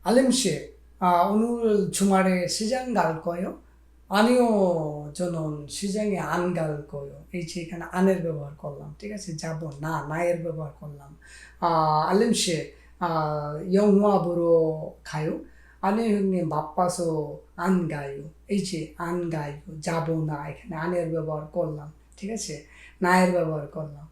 알림시 오늘 주말에 시장 갈 거요? 아니요, 저는 시장에 안 갈 거요. এই যে এখানে আনের ব্যবহার করলাম, ঠিক আছে? যাব না, না এর ব্যবহার করলাম। 알림시 영화 보러 가요? 아니요, 형님 바빠서 안 가요। এই যে 안 가요, যাব না, এখানে আনের ব্যবহার করলাম, ঠিক আছে? না এর ব্যবহার করলাম।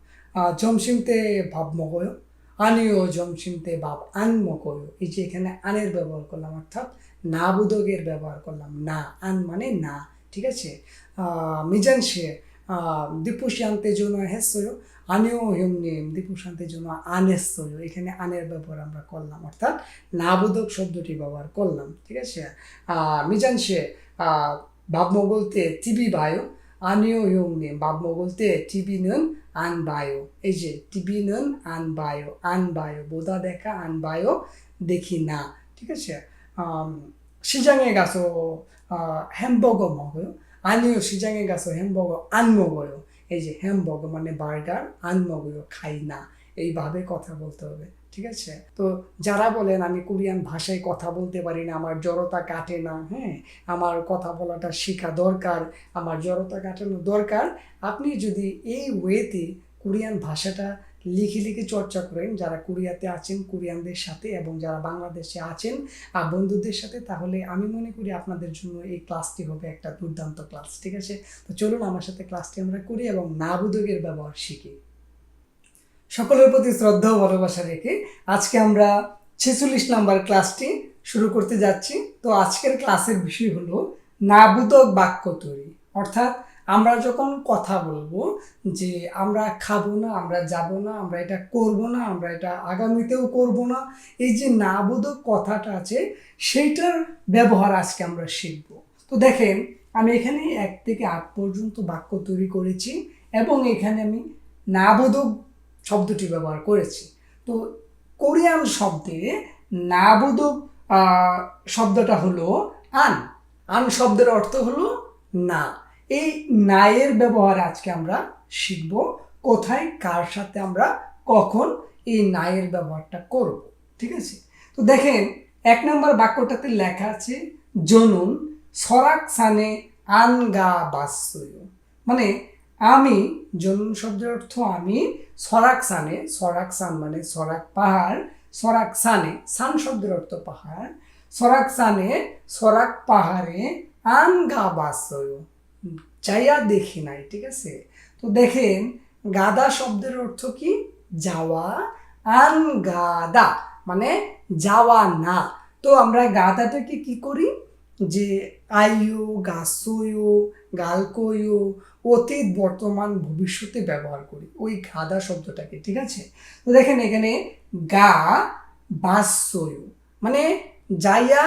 점심 때 밥 먹어요? আনিও জমসিম তে বাপ আন মকয়, এই যে এখানে আনের ব্যবহার করলাম, অর্থাৎ না বোধকের ব্যবহার করলাম। না, আন মানে না, ঠিক আছে? মিজান সে দীপুশান্তের জন্য হেসয়, আনিও হিমনিম দীপুশান্তের জন্য আন হেসয়, এখানে আনের ব্যবহার আমরা করলাম, অর্থাৎ না বোধক শব্দটি ব্যবহার করলাম, ঠিক আছে? মিজান সে 밥 먹을 때 TV 봐요? 아니요, 형님. 밥 먹을 때 TV는 안 봐요. 이제 TV는 안 봐요. 안 봐요. 보다 দেখা 안 봐요. দেখি না, ঠিক আছে? 시장에 가서 햄버거 먹어요? 아니요, 시장에 가서 햄버거 안 먹어요. এই যে হ্যামবার্গার মানে বার্গার, আন মগয় খাই না, এইভাবে কথা বলতে হবে, ঠিক আছে? তো যারা বলেন আমি কোরিয়ান ভাষায় কথা বলতে পারি না, আমার জড়তা কাটে না, হ্যাঁ, আমার কথা বলাটা শেখা দরকার, আমার জড়তা কাটানো দরকার, আপনি যদি এই ওয়েতে কোরিয়ান ভাষাটা লিখে লিখে চর্চা করেন, যারা কোরিয়াতে আছেন কোরিয়ানদের সাথে এবং যারা বাংলাদেশে আছেন বন্ধুদের সাথে, তাহলে আমি মনে করি আপনাদের জন্য এই ক্লাসটি হবে একটা দুর্দান্ত ক্লাস, ঠিক আছে? তো চলুন আমার সাথে ক্লাসটি আমরা করি এবং না বোধকের ব্যবহার শিখি। সকলের প্রতি শ্রদ্ধা ও ভালোবাসা রেখে আজকে আমরা 46 নাম্বার ক্লাসটি শুরু করতে যাচ্ছি। তো আজকের ক্লাসের বিষয় হলো না বোধক বাক্য তৈরি, অর্থাৎ আমরা যখন কথা বলবো যে আমরা খাবো না, আমরা যাব না, আমরা এটা করব না, আমরা এটা আগামীতেও করব না, এই যে না বোধক কথাটা আছে সেইটার ব্যবহার আজকে আমরা শিখব। তো দেখেন, আমি এখানে 1 থেকে 8 পর্যন্ত বাক্য তৈরি করেছি এবং এখানে আমি না বোধক শব্দটি ব্যবহার করেছি। তো কোরিয়ান শব্দে না বোধক শব্দটা হলো আন। আন শব্দের অর্থ হলো না। এই না এর ব্যবহার আজকে আমরা শিখব, কোথায়, কার সাথে আমরা কখন এই না এর ব্যবহারটা করব, ঠিক আছে? তো দেখেন 1 নম্বর বাক্যটাতে লেখা আছে জনুন সরাকসানে আনগা বাসয়, মানে আমি, জনুন শব্দের অর্থ আমি, সরাকসানে, সরাকসান মানে সরাক পাহাড়, সরাকসানে, সান শব্দের অর্থ পাহাড়, সরাকসানে সরাক পাহাড়ে আনগা বাসয়, যাইয়া দেখি নাই, ঠিক আছে? তো দেখেন গাদা শব্দের অর্থ কি? যাওয়া, আন গাদা মানে যাওয়া না। তো আমরা গাদাটাকে কি করি, যে আইও, গাছয়ো, গালকয়ো অতীত, বর্তমান, ভবিষ্যতে ব্যবহার করি ওই গাদা শব্দটাকে, ঠিক আছে? তো দেখেন এখানে গা বাসয় মানে যাইয়া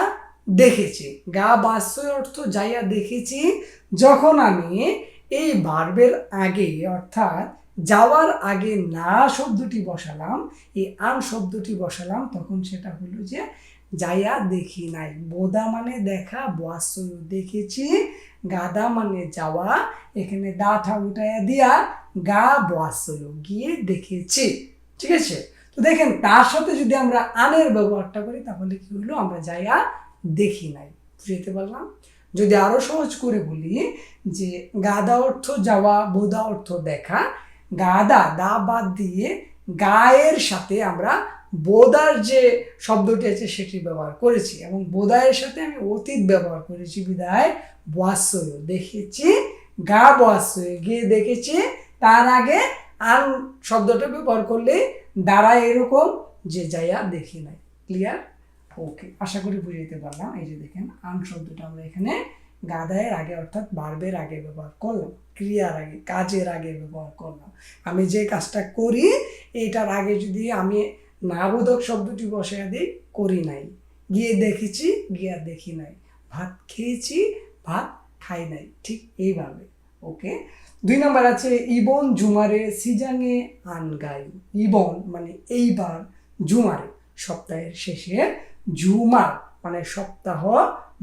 দেখেছি, গা বাসয় অর্থ যাইয়া দেখেছি। যখন আমি এই ভার্বের আগে অর্থাৎ যাওয়ার আগে না শব্দটি বসালাম, এই আন শব্দটি বসালাম, তখন সেটা হলো যে যাইয়া দেখি নাই। বোদা মানে দেখা, বাসয় দেখেছি, গাদা মানে যাওয়া, এখানে দাটা উঠাইয়া দিয়া গা বাসয় গিয়ে দেখেছি, ঠিক আছে? তো দেখেন তার সাথে যদি আমরা আনের ব্যবহারটা করি তাহলে কি হলো, আমরা যাইয়া দেখি নাই, বুঝতে পারলাম? যদি আরো সহজ করে বলি যে গাদা অর্থ যাওয়া, বোদা অর্থ দেখা, গাদা দা বাদ দিয়ে গায়ের সাথে আমরা বোদার যে শব্দটি আছে সেটি ব্যবহার করেছি এবং বোদায়ের সাথে আমি অতীত ব্যবহার করেছি, বিদায় বাসয় দেখেছি, গা বাসয় গিয়ে দেখেছি। তার আগে আন শব্দটা ব্যবহার করলে দাঁড়ায় এরকম যে যাইয়া দেখি নাই। ক্লিয়ার? ওকে, আশা করি বুঝতে পারলাম। এই যে দেখেন আন শব্দটা আমরা এখানে গাদায়ের আগে অর্থাৎ ভার্বের আগে ব্যবহার করলাম, ক্রিয়ার আগে, কাজের আগে ব্যবহার করলাম। আমি যে কাজটা করি এইটার আগে যদি আমি না বোধক শব্দটি বসাইয়া দিই, করি নাই, গিয়ে দেখেছি, গিয়া দেখি নাই, ভাত খেয়েছি, ভাত খাই নাই, ঠিক এইভাবে। ওকে, 2 নম্বর আছে ইবন জুমারে সিজাঙে আন গাই। ইবন মানে এইবার, জুমারে সপ্তাহের শেষে, জুমার মানে সপ্তাহ,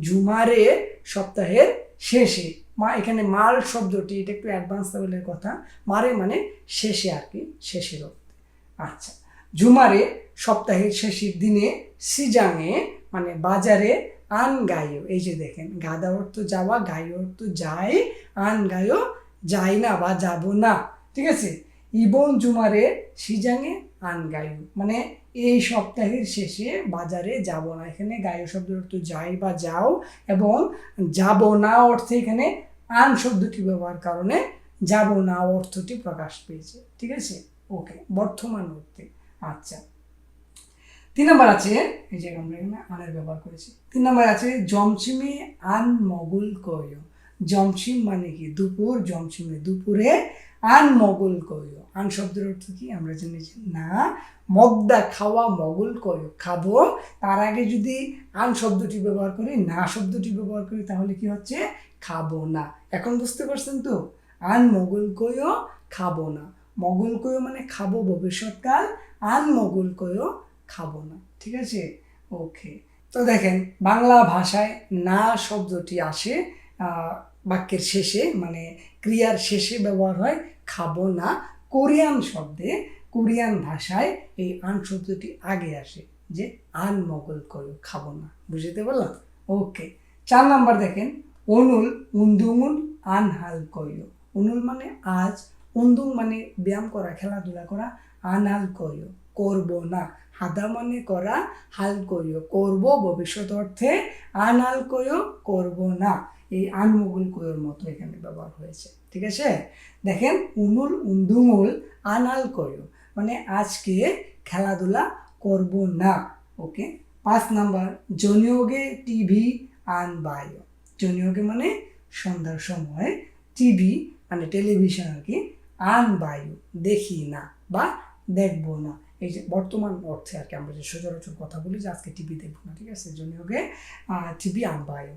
জুমারে সপ্তাহের শেষে। এখানে মাল শব্দটি এটা একটু অ্যাডভান্স লেভেলের কথা, মারে মানে শেষে আর কি, শেষের অর্থে। আচ্ছা, জুমারে সপ্তাহের শেষের দিনে, সিজাঙে মানে বাজারে আন গায়ো, এই যে দেখেন গাদা অর্থ যাওয়া, গায়ো অর্থ যায়, আন গায়ো যাই না বা যাব না, ঠিক আছে। ইবন জুমারে সিজাঙে আন গায়ো মানে এই সপ্তাহের শেষে বাজারে যাব না, এখানে গায়ো শব্দের অর্থ যাই বা যাও, এবং যাব না অর্থে এখানে আন শব্দটি ব্যবহার কারণে যাব না অর্থটি প্রকাশ পেয়েছে, ঠিক আছে। ওকে, বর্তমান অর্থে। আচ্ছা, 3 নম্বর আছে, এই যে আমরা এখানে আনের ব্যবহার করেছি। 3 নম্বর আছে জমচিমে আন মগুল কয়। জমচিম মানে কি দুপুর, জমচিমে দুপুরে, আন মগুল কয়, আন শব্দের অর্থ কি আমরা জেনেছি না, মগদা খাওয়া, মগুল কয় খাবো, তার আগে যদি আন শব্দটি ব্যবহার করি, না শব্দটি ব্যবহার করি, তাহলে কি হচ্ছে খাবো না। এখন বুঝতে পারছেন তো, আন মগুল কয় খাবো না, মগুল কয় মানে খাবো ভবিষ্যৎকাল, আন মগুল কয় খাবো না, ঠিক আছে। ওকে, তো দেখেন বাংলা ভাষায় না শব্দটি আসে বাক্যের শেষে, মানে ক্রিয়ার শেষে ব্যবহার হয় খাবো না। কোরিয়ান শব্দে, কোরিয়ান ভাষায় এই আন শব্দটি আগে আসে, যে আন মগল কয় খাবো না, বুঝতে পারলাম। ওকে, 4 নাম্বার দেখেন অনুল উন্দুমুল আন হাল কয়। অনুল মানে আজ, উন্দুং মানে ব্যায়াম করা, খেলাধুলা করা, আন হাল কয় করবো না, হাদা মানে করা, হাল কয় করব ভবিষ্যৎ অর্থে, আন হাল কয় করব না, এই আন মুগুল কয়র মতো এখানে ব্যবহার হয়েছে, ঠিক আছে। দেখেন উনুল উন্দুমুল আন হাল কয় মানে আজকে খেলাধুলা করব না। ওকে, 5 নাম্বার জনিয়োগে টিভি আন বায়ো। জনিয়োগে মানে সন্ধ্যার সময়, টিভি মানে টেলিভিশন আর কি, আন বায়ু দেখি না বা দেখবো না, এই যে বর্তমান অর্থে আর কি আমরা যে সচরাচর কথা বলি যে আজকে টিভি দেখবো না, ঠিক আছে। জনিয়োগে টিভি আন বায়ু,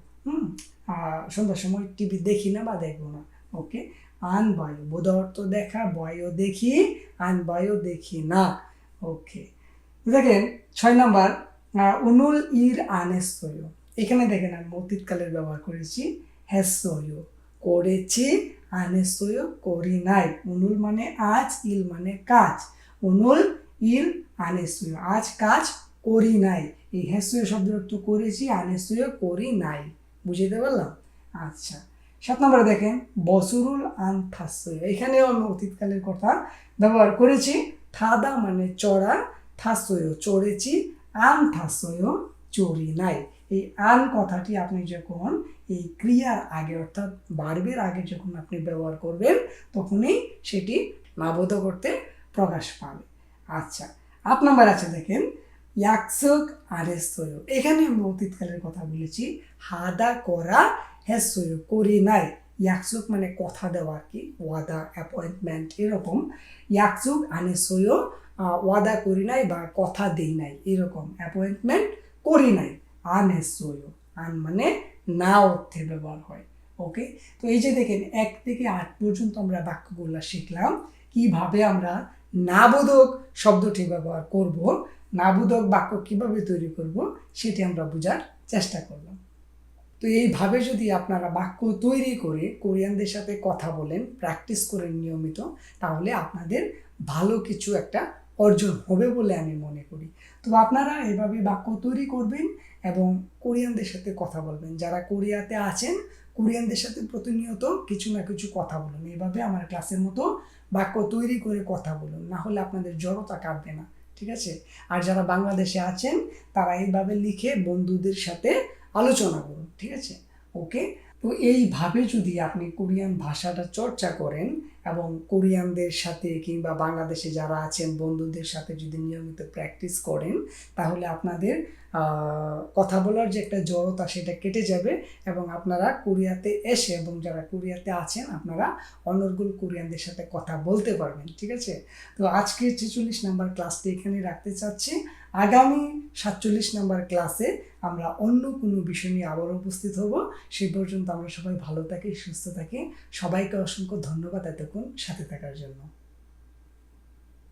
সন্ধ্যার সময় টিভি দেখি না বা দেখবো না। ওকে, আন বায়ু বোধ অর্থ দেখা, বয়ও দেখি, আন বায়ু দেখি না। ওকে, দেখেন 6 নাম্বার উনুল ইর আনেস্তয়। এখানে দেখেন আমি অতীতকালের ব্যবহার করেছি, হেস্তয় করেছি, আনেস্তয় করি নাই। উনুল মানে আজ, ইল মানে কাজ, উনুল ইল আনেস্তয় আজ কাজ করি নাই, এই হেস্তয় শব্দের অর্থ করেছি, আনেস্তয় করি নাই, বুঝতে পারলাম। আচ্ছা, 7 নম্বরে দেখেন বসুরুল আন থাসয়। এখানেও আমি অতীতকালের কথা ব্যবহার করেছি, থাদা মানে চড়া, থাসয় চড়েছি, আন থাসয় চড়ি নাই। এই আন কথাটি আপনি যখন এই ক্রিয়ার আগে অর্থাৎ ভার্বের আগে যখন আপনি ব্যবহার করবেন, তখনই সেটি নাবোধক অর্থে প্রকাশ পাবে। আচ্ছা, 8 নম্বর আছে দেখেন ইয়াকসক আরেস্তয়। এখানে আমি অতীতকালের কথা বলেছি, হাদা করা, হেসয় করি নাই। ইয়াকসুক মানে কথা দেওয়া আর কি, ওয়াদা, অ্যাপয়েন্টমেন্ট এরকম। ইয়াকসুক আনেসয় ওয়াদা করি নাই বা কথা দেই নাই, এরকম অ্যাপয়েন্টমেন্ট করি নাই। আনেসয়, আন মানে না অর্থে ব্যবহার হয়। ওকে, তো এই যে দেখেন 1 থেকে 8 পর্যন্ত আমরা বাক্যগুলো শিখলাম, কিভাবে আমরা নাবোধক শব্দটি ব্যবহার করব, নাবোধক বাক্য কিভাবে তৈরি করব সেটি আমরা বোঝার চেষ্টা করলাম। তো এইভাবে যদি আপনারা বাক্য তৈরি করে কোরিয়ানদের সাথে কথা বলেন, প্র্যাকটিস করেন নিয়মিত, তাহলে আপনাদের ভালো কিছু একটা অর্জন হবে বলে আমি মনে করি। তো আপনারা এভাবে বাক্য তৈরি করবেন এবং কোরিয়ানদের সাথে কথা বলবেন। যারা কোরিয়াতে আছেন, কোরিয়ানদের সাথে প্রতিনিয়ত কিছু না কিছু কথা বলুন। এইভাবে আমার ক্লাসের মতো বাক্য তৈরি করে কথা বলুন, না হলে আপনাদের জড়তা কাটবে না, ঠিক আছে। আর যারা বাংলাদেশে আছেন, তারা এইভাবে লিখে বন্ধুদের সাথে আলোচনা করুন, ঠিক আছে। ওকে, তো এইভাবে যদি আপনি কোরিয়ান ভাষাটা চর্চা করেন এবং কোরিয়ানদের সাথে কিংবা বাংলাদেশে যারা আছেন বন্ধুদের সাথে যদি নিয়মিত প্র্যাকটিস করেন, তাহলে আপনাদের কথা বলার যে একটা জড়তা সেটা কেটে যাবে এবং আপনারা কোরিয়াতে এসে, এবং যারা কোরিয়াতে আছেন আপনারা অনর্গল কোরিয়ানদের সাথে কথা বলতে পারবেন, ঠিক আছে। তো আজকে 46 নাম্বার ক্লাসটি এখানে রাখতে চাচ্ছি। আগামী 47 নাম্বার ক্লাসে আমরা অন্য কোনো বিষয় নিয়ে আবার উপস্থিত হব। সেই পর্যন্ত আমরা সবাই ভালো থাকি, সুস্থ থাকি। সবাইকে অসংখ্য ধন্যবাদ এতক্ষণ সাথে থাকার জন্য।